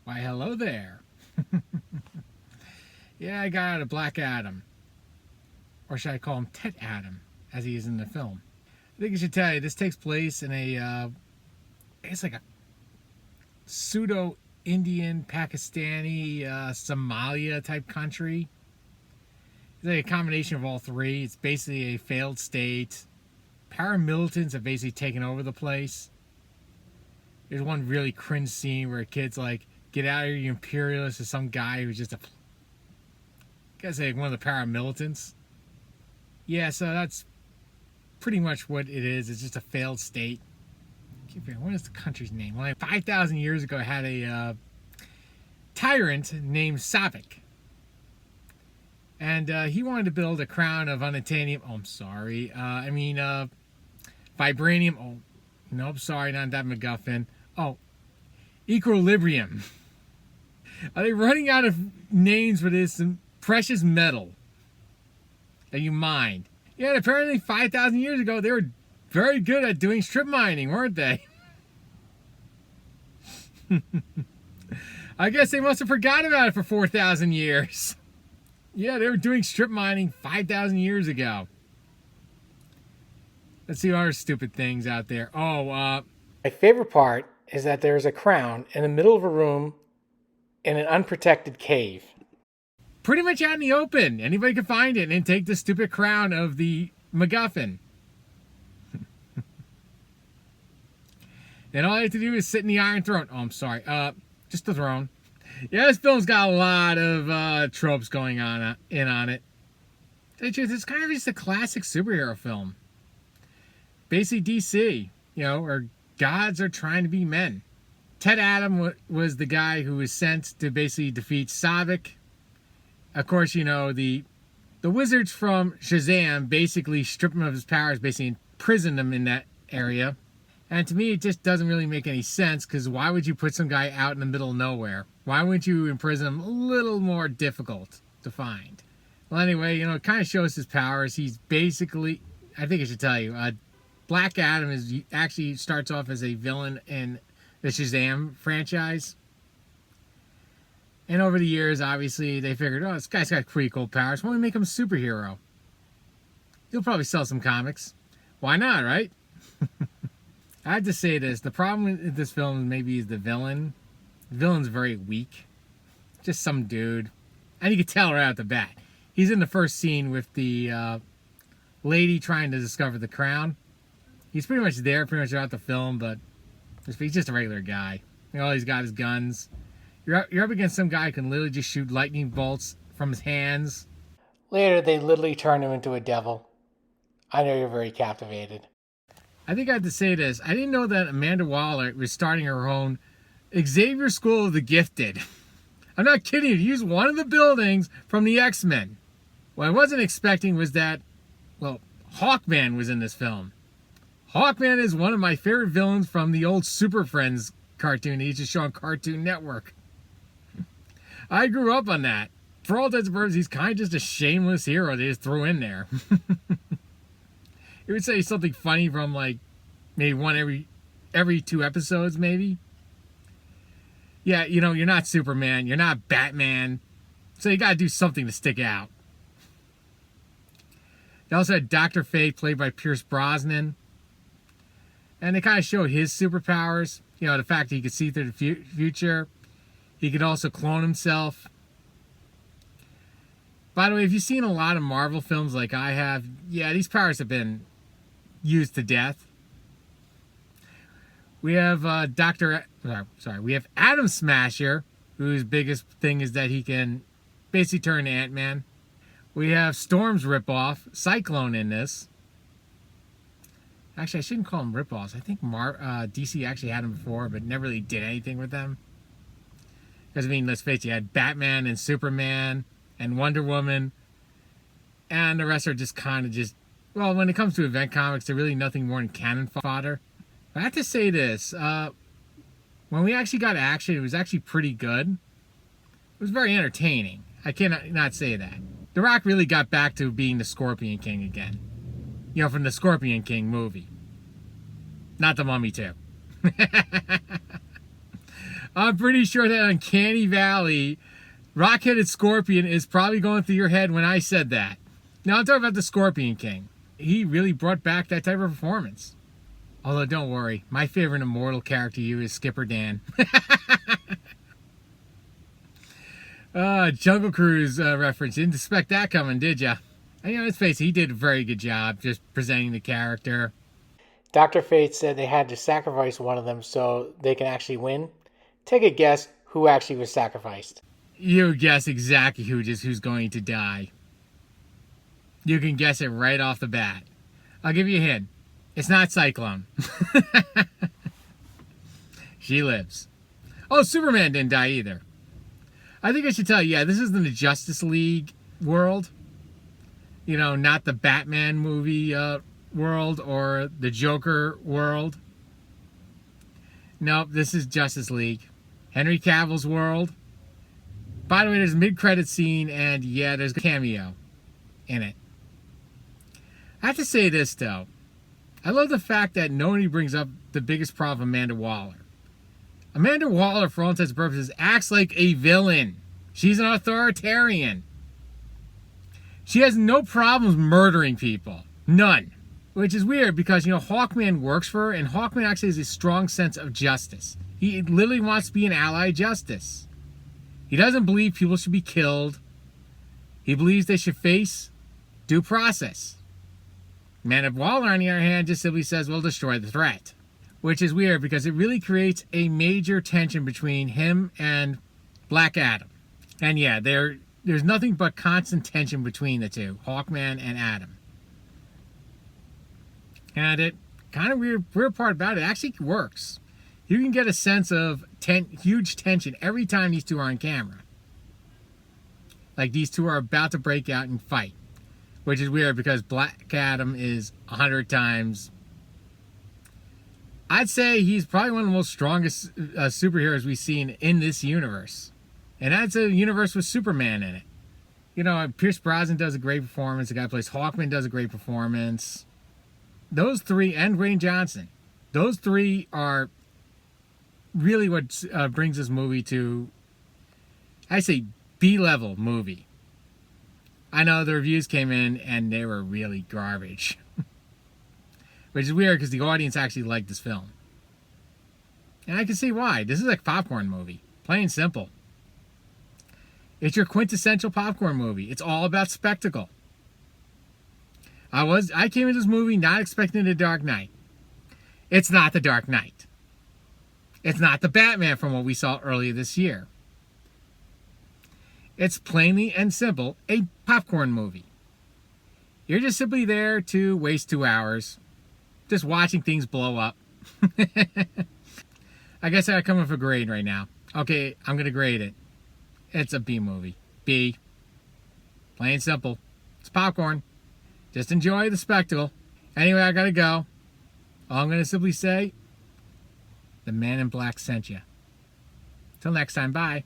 Why, hello there. Yeah, I got out of Black Adam. Or should I call him Tet Adam, as he is in the film. I think I should tell you, this takes place in I guess like a pseudo-Indian, Pakistani, Somalia type country. It's like a combination of all three. It's basically a failed state. Paramilitants have basically taken over the place. There's one really cringe scene where a kid's like, "Get out of here, you imperialist," to some guy who's just one of the paramilitants. Yeah, so that's pretty much what it is. It's just a failed state. What is the country's name? Well, 5,000 years ago, I had a tyrant named Savik. And he wanted to build a crown of unobtainium. Oh, I'm sorry. Vibranium. Oh, nope, sorry, not that MacGuffin. Oh, equilibrium. Are they running out of names for this precious metal that you mined? Yeah, and apparently 5,000 years ago, they were very good at doing strip mining, weren't they? I guess they must have forgotten about it for 4,000 years. Yeah, they were doing strip mining 5,000 years ago. Let's see other stupid things out there. My favorite part is that there's a crown in the middle of a room in an unprotected cave. Pretty much out in the open. Anybody can find it and take the stupid crown of the MacGuffin. Then all you have to do is sit in the Iron Throne. Oh, I'm sorry. Just the throne. Yeah, this film's got a lot of tropes going on on it. It's kind of just a classic superhero film. Basically DC, where gods are trying to be men. Ted Adam was the guy who was sent to basically defeat Savik. Of course, the wizards from Shazam basically strip him of his powers, basically imprison him in that area. And to me, it just doesn't really make any sense, because why would you put some guy out in the middle of nowhere? Why wouldn't you imprison him a little more difficult to find? Well, anyway, it kind of shows his powers. He's basically, I think I should tell you, Black Adam actually starts off as a villain in the Shazam franchise. And over the years, obviously, they figured, oh, this guy's got pretty cool powers. Why don't we make him a superhero? He'll probably sell some comics. Why not, right? I have to say this. The problem with this film maybe is the villain. The villain's very weak. Just some dude. And you can tell right out the bat. He's in the first scene with the lady trying to discover the crown. He's pretty much there pretty much throughout the film, but he's just a regular guy. All he's got is guns. You're up against some guy who can literally just shoot lightning bolts from his hands. Later, they literally turn him into a devil. I know you're very captivated. I think I have to say this. I didn't know that Amanda Waller was starting her own Xavier School of the Gifted. I'm not kidding you. Use one of the buildings from the X-Men. What I wasn't expecting was that, Hawkman was in this film. Hawkman is one of my favorite villains from the old Super Friends cartoon they used to show on Cartoon Network. I grew up on that. For all intents and purposes, he's kind of just a shameless hero they just threw in there. It would say something funny from maybe one every 2 episodes, maybe. Yeah, you're not Superman, you're not Batman, so you gotta do something to stick out. They also had Dr. Fate, played by Pierce Brosnan. And they kind of showed his superpowers. The fact that he could see through the future. He could also clone himself. By the way, if you've seen a lot of Marvel films like I have, yeah, these powers have been used to death. We have we have Atom Smasher, whose biggest thing is that he can basically turn Ant-Man. We have Storm's ripoff, Cyclone, in this. Actually, I shouldn't call them ripoffs. I think DC actually had them before, but never really did anything with them. Because, let's face it, you had Batman and Superman and Wonder Woman, and the rest are just kind of when it comes to event comics, they're really nothing more than cannon fodder. But I have to say this, when we actually got action, it was actually pretty good. It was very entertaining. I cannot not say that. The Rock really got back to being the Scorpion King again. From the Scorpion King movie. Not the Mummy 2. I'm pretty sure that Uncanny Valley, Rock-Headed Scorpion is probably going through your head when I said that. Now I'm talking about the Scorpion King. He really brought back that type of performance. Although don't worry, my favorite immortal character to you is Skipper Dan. Jungle Cruise reference. Didn't expect that coming, did ya? And, you know, let's face it, he did a very good job just presenting the character. Dr. Fate said they had to sacrifice one of them so they can actually win. Take a guess who actually was sacrificed. You guess exactly who's going to die. You can guess it right off the bat. I'll give you a hint. It's not Cyclone. She lives. Oh, Superman didn't die either. I think I should tell you, yeah, this is in the Justice League world. You know, not the Batman movie world or the Joker world. Nope, this is Justice League. Henry Cavill's world. By the way, there's a mid-credit scene, and yeah, there's a cameo in it. I have to say this, though. I love the fact that nobody brings up the biggest problem, Amanda Waller. Amanda Waller, for all intents and purposes, acts like a villain. She's an authoritarian. She has no problems murdering people. None. Which is weird because, you know, Hawkman works for her, and Hawkman actually has a strong sense of justice. He literally wants to be an ally of justice. He doesn't believe people should be killed. He believes they should face due process. Amanda Waller, on the other hand, just simply says, well, destroy the threat. Which is weird because it really creates a major tension between him and Black Adam. And yeah, there's nothing but constant tension between the two, Hawkman and Adam. And it kind of weird part about it actually works. You can get a sense of huge tension every time these two are on camera. Like these two are about to break out and fight. Which is weird because Black Adam is 100 times... I'd say he's probably one of the most strongest superheroes we've seen in this universe. And that's a universe with Superman in it. You know, Pierce Brosnan does a great performance. The guy who plays Hawkman does a great performance. Those three, and Dwayne Johnson, those three are really what brings this movie to, I say, B-level movie. I know the reviews came in and they were really garbage. Which is weird because the audience actually liked this film. And I can see why. This is like a popcorn movie. Plain and simple. It's your quintessential popcorn movie. It's all about spectacle. I came into this movie not expecting The Dark Knight. It's not The Dark Knight. It's not the Batman from what we saw earlier this year. It's plainly and simple a popcorn movie. You're just simply there to waste 2 hours just watching things blow up. I guess I gotta come with a grade right now. Okay, I'm gonna grade it. It's a B movie. B. Plain and simple. It's popcorn. Just enjoy the spectacle. Anyway, I gotta go. All I'm gonna simply say, the Man in Black sent you. Till next time, bye.